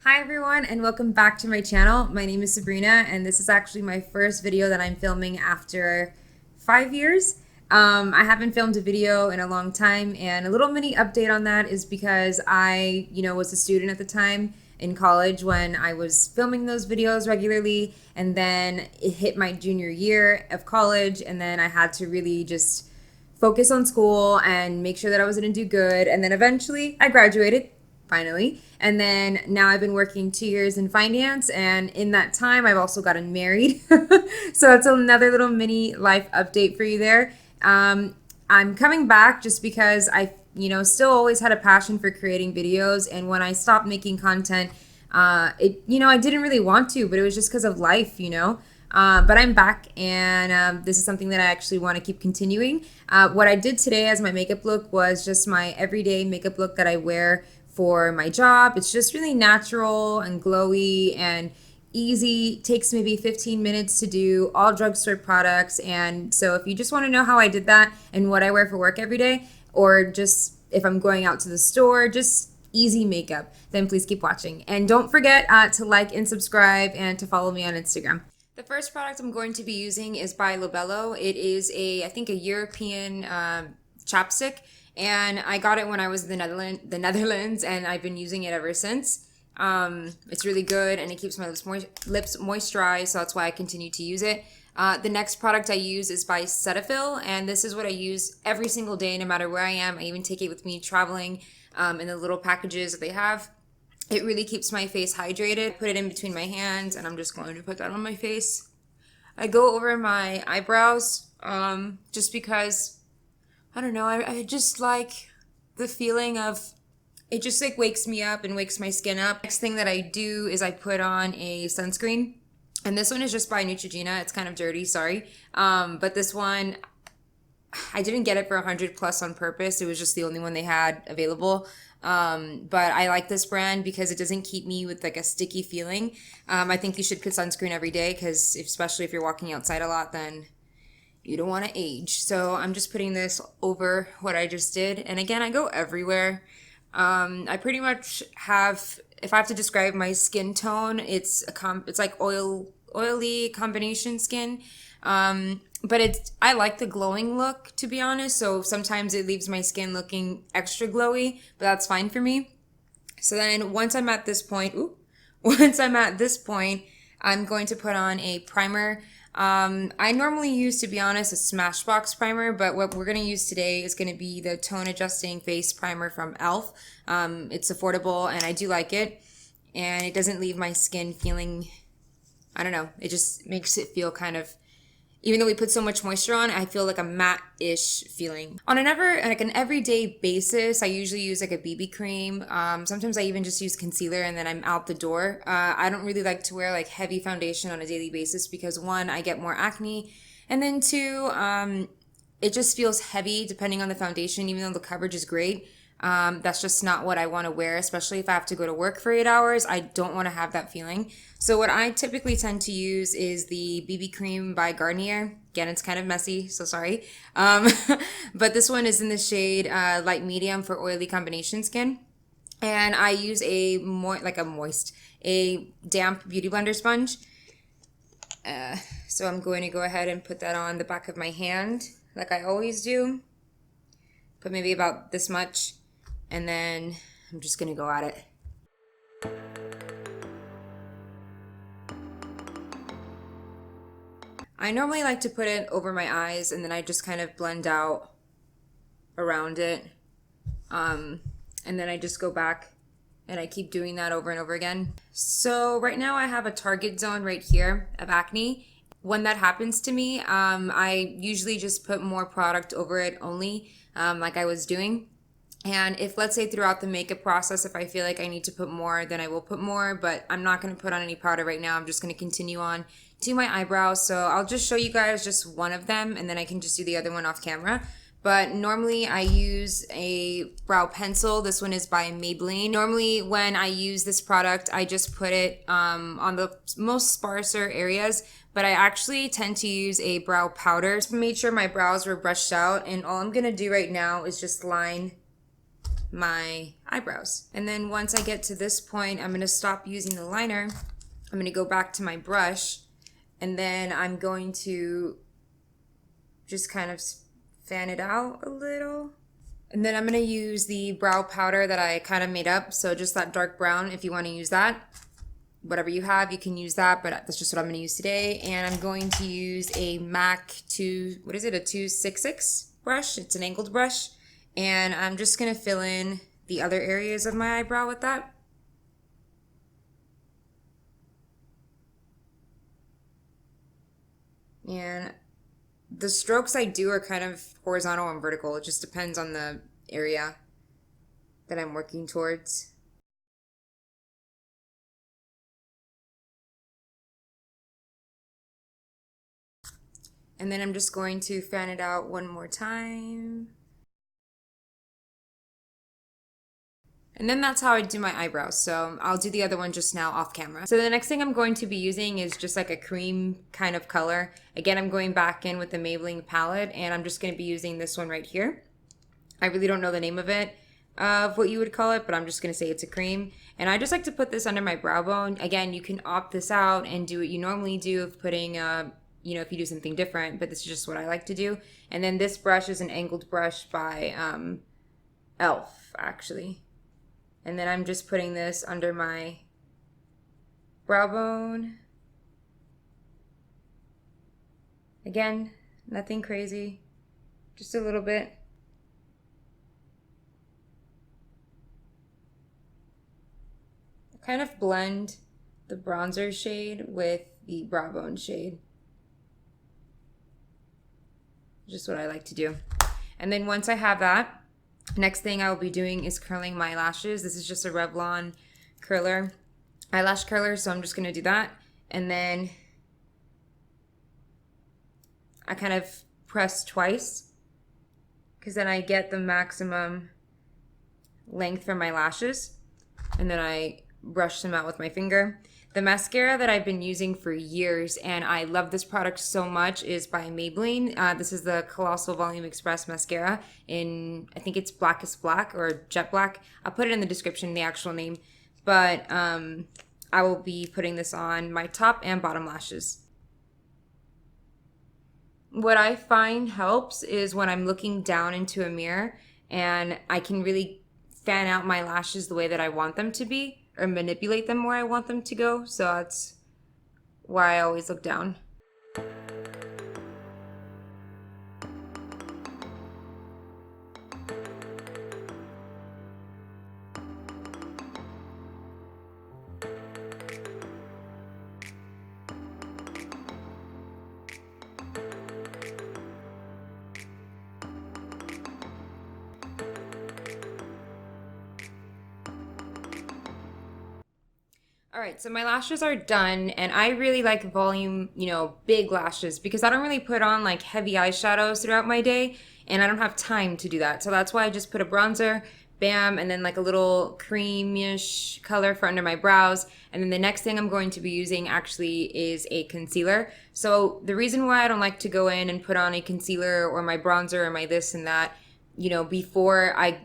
Hi everyone and welcome back to my channel. My name is Sabrina and this is actually my first video that I'm filming after 5 years. I haven't filmed a video in a long time, and a little mini update on that is because I, was a student at the time in college when I was filming those videos regularly, and then it hit my junior year of college and then I had to really just focus on school and make sure that I was going to do good, and then eventually I graduated finally. And then now I've been working 2 years in finance, and in that time I've also gotten married. So it's another little mini life update for you there. I'm coming back just because I, still always had a passion for creating videos, and when I stopped making content, I didn't really want to, but it was just because of life. But I'm back, and this is something that I actually want to keep continuing. What I did today as my makeup look was just my everyday makeup look that I wear for my job. It's just really natural and glowy and easy. Takes maybe 15 minutes to do, all drugstore products. And so if you just want to know how I did that and what I wear for work every day, or just if I'm going out to the store, just easy makeup, then please keep watching. And don't forget to like and subscribe and to follow me on Instagram. The first product I'm going to be using is by Lobello. It is I think a European chapstick, and I got it when I was in the Netherlands, and I've been using it ever since. It's really good, and it keeps my lips moisturized, so that's why I continue to use it. The next product I use is by Cetaphil, and this is what I use every single day, no matter where I am. I even take it with me traveling in the little packages that they have. It really keeps my face hydrated. Put it in between my hands, and I'm just going to put that on my face. I go over my eyebrows just because, I don't know, I just like the feeling of, it just like wakes me up and wakes my skin up. Next thing that I do is I put on a sunscreen, and this one is just by Neutrogena. It's kind of dirty, sorry. But this one, I didn't get it for 100 plus on purpose. It was just the only one they had available. But I like this brand because it doesn't keep me with like a sticky feeling. I think you should put sunscreen every day, because especially if you're walking outside a lot, then you don't want to age. So I'm just putting this over what I just did. And again, I go everywhere. I pretty much have, if I have to describe my skin tone, it's like oily combination skin. But I like the glowing look, to be honest. So sometimes it leaves my skin looking extra glowy, but that's fine for me. So then once I'm at this point, I'm going to put on a primer. I normally use, to be honest, a Smashbox primer, but what we're going to use today is going to be the Tone Adjusting Face Primer from e.l.f. It's affordable, and I do like it. And it doesn't leave my skin feeling, I don't know, it just makes it feel kind of, even though we put so much moisture on, I feel like a matte-ish feeling. On an everyday basis, I usually use like a BB cream. Sometimes I even just use concealer, and then I'm out the door. I don't really like to wear like heavy foundation on a daily basis because, one, I get more acne, and then two, it just feels heavy depending on the foundation, even though the coverage is great. That's just not what I want to wear, especially if I have to go to work for 8 hours. I don't want to have that feeling. So what I typically tend to use is the BB cream by Garnier. Again, it's kind of messy, so sorry. But this one is in the shade light medium for oily combination skin. And I use a damp beauty blender sponge. So I'm going to go ahead and put that on the back of my hand like I always do. Put maybe about this much. And then I'm just going to go at it. I normally like to put it over my eyes, and then I just kind of blend out around it. And then I just go back and I keep doing that over and over again. So right now I have a target zone right here of acne. When that happens to me, I usually just put more product over it only, like I was doing. And if, let's say, throughout the makeup process, if I feel like I need to put more, then I will put more, but I'm not going to put on any powder right now. I'm just going to continue on to my eyebrows. So I'll just show you guys just one of them, and then I can just do the other one off camera. But normally I use a brow pencil. This one is by Maybelline. Normally when I use this product, I just put it on the most sparser areas, but I actually tend to use a brow powder. Just made sure my brows were brushed out, and all I'm going to do right now is just line my eyebrows. And then once I get to this point, I'm going to stop using the liner. I'm going to go back to my brush, and then I'm going to just kind of fan it out a little. And then I'm going to use the brow powder that I kind of made up. So just that dark brown, if you want to use that. Whatever you have, you can use that, but that's just what I'm going to use today. And I'm going to use a MAC a 266 brush. It's an angled brush. And I'm just going to fill in the other areas of my eyebrow with that. And the strokes I do are kind of horizontal and vertical. It just depends on the area that I'm working towards. And then I'm just going to fan it out one more time. And then that's how I do my eyebrows. So I'll do the other one just now off camera. So the next thing I'm going to be using is just like a cream kind of color. Again, I'm going back in with the Maybelline palette, and I'm just going to be using this one right here. I really don't know the name of it, of what you would call it, but I'm just going to say it's a cream. And I just like to put this under my brow bone. Again, you can opt this out and do what you normally do of putting if you do something different, but this is just what I like to do. And then this brush is an angled brush by e.l.f. actually. And then I'm just putting this under my brow bone. Again, nothing crazy, just a little bit. Kind of blend the bronzer shade with the brow bone shade. Just what I like to do. And then once I have that, next thing I will be doing is curling my lashes. This is just a Revlon curler, eyelash curler, so I'm just going to do that. And then I kind of press twice, because then I get the maximum length for my lashes. And then I brush them out with my finger. The mascara that I've been using for years, and I love this product so much, is by Maybelline. This is the Colossal Volume Express Mascara in, I think it's Blackest Black or Jet Black. I'll put it in the description, the actual name. But I will be putting this on my top and bottom lashes. What I find helps is when I'm looking down into a mirror and I can really fan out my lashes the way that I want them to be, or manipulate them where I want them to go. So that's why I always look down. All right, so my lashes are done, and I really like volume, big lashes, because I don't really put on like heavy eyeshadows throughout my day, and I don't have time to do that. So that's why I just put a bronzer, bam, and then like a little creamish color for under my brows. And then the next thing I'm going to be using actually is a concealer. So the reason why I don't like to go in and put on a concealer or my bronzer or my this and that, before I,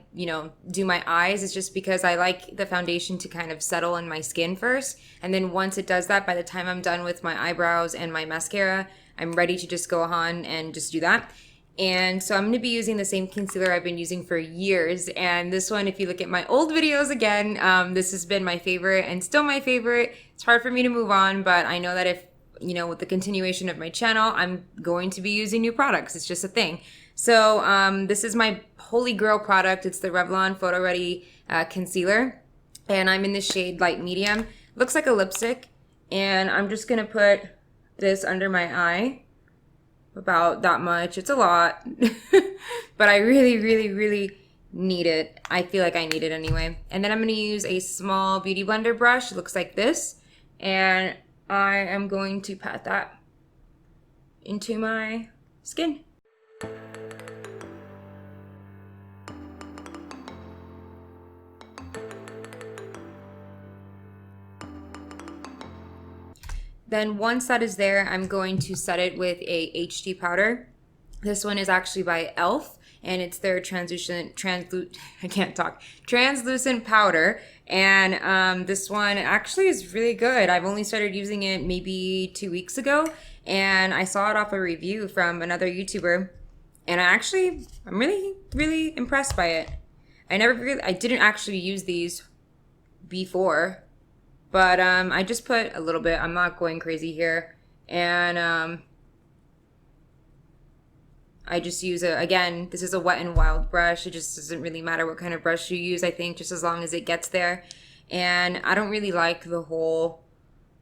do my eyes, is just because I like the foundation to kind of settle in my skin first. And then once it does that, by the time I'm done with my eyebrows and my mascara, I'm ready to just go on and just do that. And so I'm going to be using the same concealer I've been using for years. And this one, if you look at my old videos again, this has been my favorite and still my favorite. It's hard for me to move on, but I know that if, with the continuation of my channel, I'm going to be using new products. It's just a thing. So this is my holy grail product. It's the Revlon Photo Ready Concealer. And I'm in the shade Light Medium. Looks like a lipstick. And I'm just going to put this under my eye. About that much. It's a lot. But I really, really, really need it. I feel like I need it anyway. And then I'm going to use a small beauty blender brush. It looks like this. And I am going to pat that into my skin. Then once that is there, I'm going to set it with a HD powder. This one is actually by e.l.f. and it's their I can't talk, translucent powder. And this one actually is really good. I've only started using it maybe 2 weeks ago, and I saw it off a review from another YouTuber, and I'm really impressed by it. I didn't actually use these before, but I just put a little bit. I'm not going crazy here, and I just use again, this is a Wet n Wild brush. It just doesn't really matter what kind of brush you use, I think, just as long as it gets there. And I don't really like the whole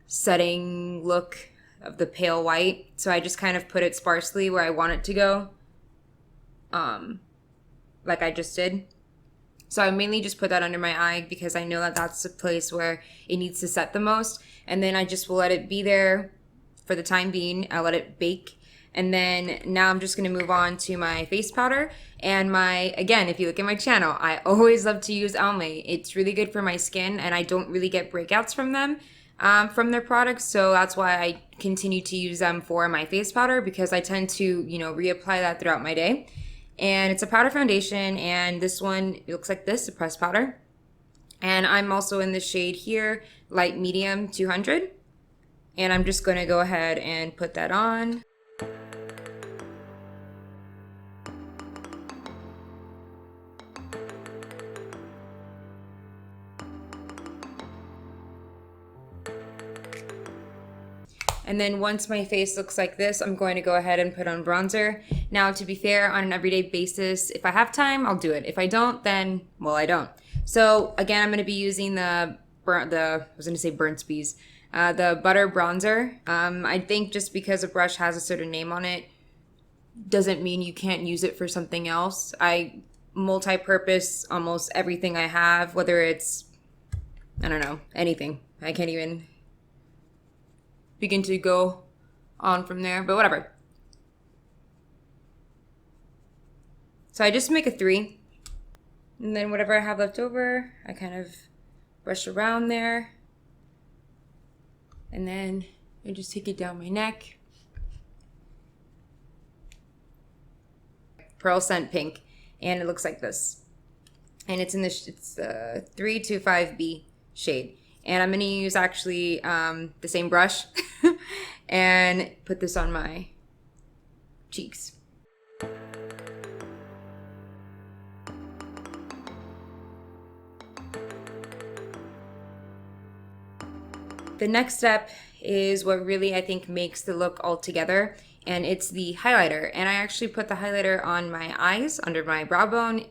setting look of the pale white, so I just kind of put it sparsely where I want it to go, like I just did. So I mainly just put that under my eye because I know that that's the place where it needs to set the most. And then I just will let it be there for the time being. I'll let it bake. And then now I'm just going to move on to my face powder. And again, if you look at my channel, I always love to use Almay. It's really good for my skin, and I don't really get breakouts from them, from their products. So that's why I continue to use them for my face powder, because I tend to, reapply that throughout my day. And it's a powder foundation, and this one, it looks like this, a pressed powder. And I'm also in the shade here, Light Medium 200. And I'm just going to go ahead and put that on. And then once my face looks like this, I'm going to go ahead and put on bronzer. Now, to be fair, on an everyday basis, if I have time, I'll do it. If I don't, then, well, I don't. So again, I'm going to be using the Burt's Bees, the Butter Bronzer. I think just because a brush has a certain name on it, doesn't mean you can't use it for something else. I multi-purpose almost everything I have, whether it's, I don't know, anything. I can't even begin to go on from there, but whatever. So I just make a 3, and then whatever I have left over, I kind of brush around there, and then I just take it down my neck. Pearl Scent Pink, and it looks like this. And it's in it's 325B shade. And I'm going to use actually the same brush and put this on my cheeks. The next step is what really I think makes the look all together, and it's the highlighter. And I actually put the highlighter on my eyes, under my brow bone,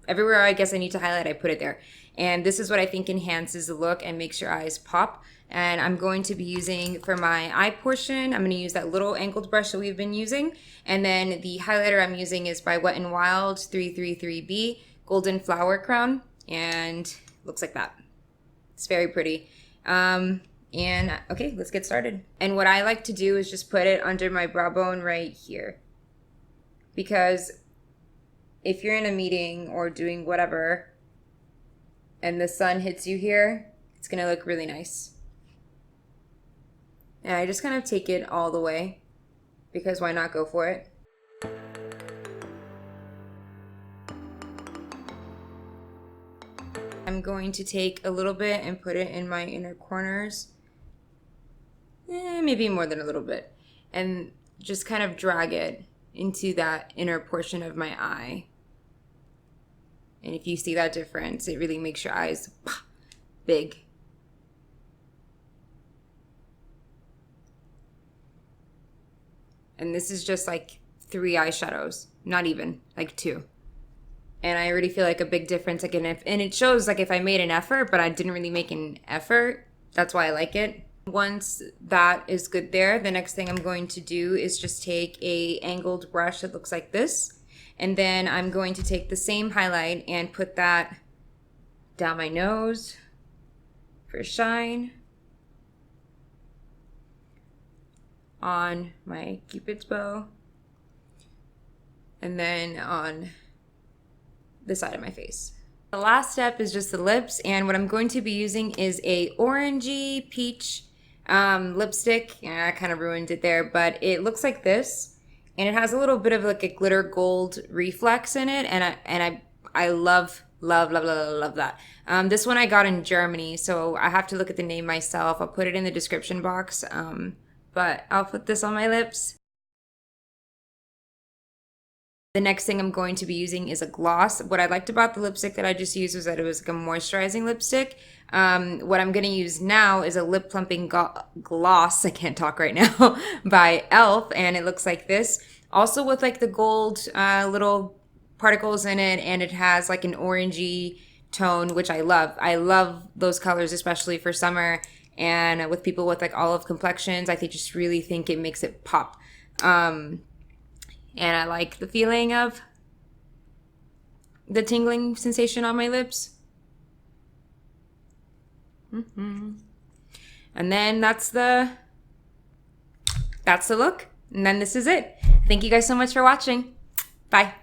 everywhere I guess I need to highlight, I put it there. And this is what I think enhances the look and makes your eyes pop. And I'm going to be using, for my eye portion, I'm going to use that little angled brush that we've been using. And then the highlighter I'm using is by Wet n Wild 333B Golden Flower Crown. And looks like that. It's very pretty. And okay, let's get started. And what I like to do is just put it under my brow bone right here. Because if you're in a meeting or doing whatever, and the sun hits you here, it's gonna look really nice. And I just kind of take it all the way, because why not go for it? I'm going to take a little bit and put it in my inner corners. Maybe more than a little bit. And just kind of drag it into that inner portion of my eye. And if you see that difference, it really makes your eyes big. And this is just like 3 eyeshadows, not even, like 2. And I already feel like a big difference. And it shows like if I made an effort, but I didn't really make an effort. That's why I like it. Once that is good there, the next thing I'm going to do is just take a angled brush that looks like this. And then I'm going to take the same highlight and put that down my nose for shine, on my Cupid's bow, and then on the side of my face. The last step is just the lips, and what I'm going to be using is a orangey peach lipstick. Yeah, I kind of ruined it there, but it looks like this. and it has a little bit of like a glitter gold reflex in it, and I love love that. This one I got in Germany, so I have to look at the name myself. I'll put it in the description box, but I'll put this on my lips. The next thing I'm going to be using is a gloss. What I liked about the lipstick that I just used was that it was like a moisturizing lipstick. What I'm going to use now is a lip plumping gloss, I can't talk right now, by e.l.f. And it looks like this. Also with like the gold little particles in it, and it has like an orangey tone, which I love. I love those colors, especially for summer and with people with like olive complexions. I just really think it makes it pop. And I like the feeling of the tingling sensation on my lips. And then that's the look. And then this is it. Thank you guys so much for watching. Bye.